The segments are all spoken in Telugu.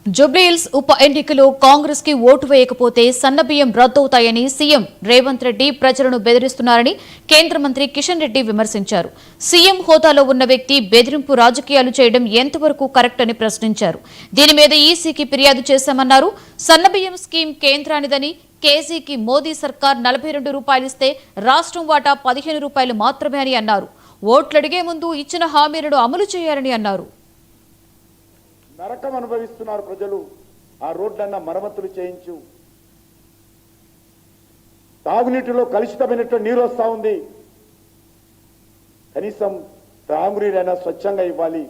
జూబ్లీహిల్స్ ఉప ఎన్నికలో కాంగ్రెస్ కి ఓటు వేయకపోతే సన్నబియ్యం రద్దవుతాయని సీఎం రేవంత్ రెడ్డి ప్రజలను బెదిరిస్తున్నారని కేంద్ర మంత్రి కిషన్ రెడ్డి విమర్శించారు. సీఎం హోదాలో ఉన్న వ్యక్తి బెదిరింపు రాజకీయాలు చేయడం ఎంతవరకు కరెక్ట్ అని ప్రశ్నించారు. దీని మీద ఈసీకి ఫిర్యాదు చేశామన్నారు. సన్నబియ్యం స్కీమ్ కేంద్రానిదని, కేజీకి మోదీ సర్కార్ 42 రూపాయలిస్తే రాష్ట్రం వాటా 15 రూపాయలు మాత్రమే అని అన్నారు. ఓట్లడిగే ముందు ఇచ్చిన హామీలను అమలు చేయాలని అన్నారు. నరకం అనుభవిస్తున్నారు ప్రజలు. ఆ రోడ్లన్న మరమ్మతులు చేయించు. తాగునీటిలో కలుషితమైనటువంటి నీరు వస్తూ ఉంది. కనీసం తాగునీరైనా స్వచ్ఛంగా ఇవ్వాలి.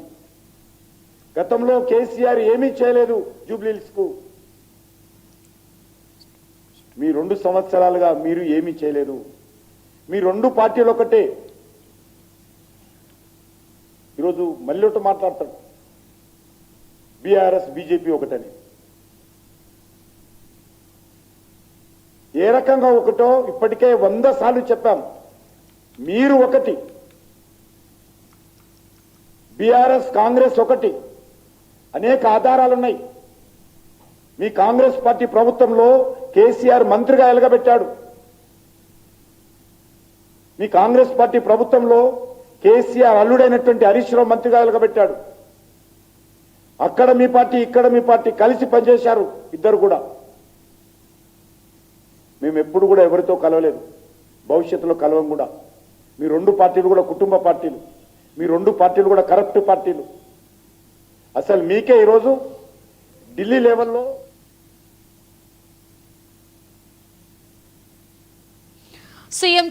గతంలో కేసీఆర్ ఏమీ చేయలేదు జూబ్లీహిల్స్ కు. మీ 2 సంవత్సరాలుగా మీరు ఏమీ చేయలేదు. మీ 2 పార్టీలు ఒకటే. ఈరోజు మళ్ళీ ఒకటి మాట్లాడతాడు, బీఆర్ఎస్ బీజేపీ ఒకటని. ఏ రకంగా ఒకటో ఇప్పటికే 100 సార్లు చెప్పాం. మీరు ఒకటి, బీఆర్ఎస్ కాంగ్రెస్ ఒకటి. అనేక ఆధారాలున్నాయి. మీ కాంగ్రెస్ పార్టీ ప్రభుత్వంలో కేసీఆర్ మంత్రిగా ఎలగబెట్టాడు. మీ కాంగ్రెస్ పార్టీ ప్రభుత్వంలో కేసీఆర్ అల్లుడైనటువంటి హరీష్ రావు మంత్రిగా ఎలగబెట్టాడు. అక్కడ మీ పార్టీ, ఇక్కడ మీ పార్టీ కలిసి పనిచేశారు ఇద్దరు కూడా. మేము ఎప్పుడు కూడా ఎవరితో కలవలేదు, భవిష్యత్తులో కలవం కూడా. మీ 2 పార్టీలు కూడా కుటుంబ పార్టీలు. మీ 2 పార్టీలు కూడా కరప్ట్ పార్టీలు. అసలు మీకే ఈరోజు ఢిల్లీ లెవెల్లో సీఎం